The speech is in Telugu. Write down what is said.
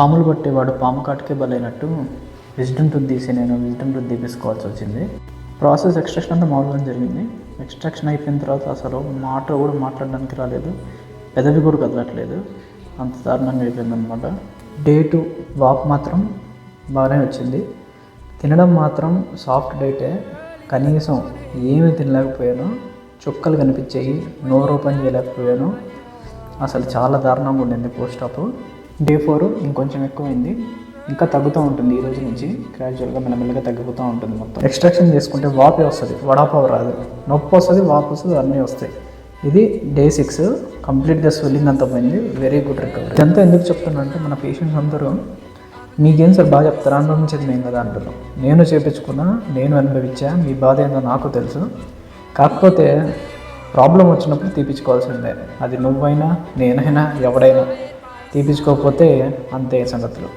పాములు పట్టేవాడు పాము కాటుకే బలైనట్టు విజ్డమ్ టూత్ తీసి నేను విజ్డమ్ టూత్ తీపించుకోవాల్సి వచ్చింది. ప్రాసెస్ ఎక్స్ట్రాక్షన్ అంతా మామూలుగా జరిగింది. ఎక్స్ట్రాక్షన్ అయిపోయిన తర్వాత అసలు మాట కూడా మాట్లాడడానికి రాలేదు, పెదవి కూడా కదలట్లేదు, అంత దారుణంగా అయిపోయిందనమాట. డే 2 వాక్ మాత్రం బాగానే వచ్చింది. తినడం మాత్రం సాఫ్ట్ డైటే, కనీసం ఏమీ తినలేకపోయాను, చుక్కలు కనిపించాయి, నోరు ఓపెన్ చేయలేకపోయాను. అసలు చాలా దారుణంగా ఉండింది పోస్ట్ ఆప్. డే 4 ఇంకొంచెం ఎక్కువైంది, ఇంకా తగ్గుతూ ఉంటుంది. ఈ రోజు నుంచి గ్రాడ్యువల్గా మెల్లమెల్లగా తగ్గిపోతూ ఉంటుంది. మొత్తం ఎక్స్ట్రాక్షన్ చేసుకుంటే వాపే వస్తుంది, వడాపావు రాదు. నొప్పి వస్తుంది, వాపు వస్తుంది, అన్నీ వస్తాయి. ఇది డే 6 కంప్లీట్గా స్వెల్లింగ్ అంతా పోయింది. Very good recovery. ఇదంతా ఎందుకు చెప్తున్నా అంటే మన పేషెంట్స్ అందరూ మీకేం సార్ బాగా చెప్తారా, అనుభవించేది మేము కదా అంటారు. నేను చేయించుకున్నా, నేను అనుభవించా, మీ బాధ ఏందో నాకు తెలుసు. కాకపోతే ప్రాబ్లం వచ్చినప్పుడు తీపించుకోవాల్సిందే, అది నువ్వైనా నేనైనా ఎవడైనా. తీపించుకోకపోతే అంతే సంగతులు.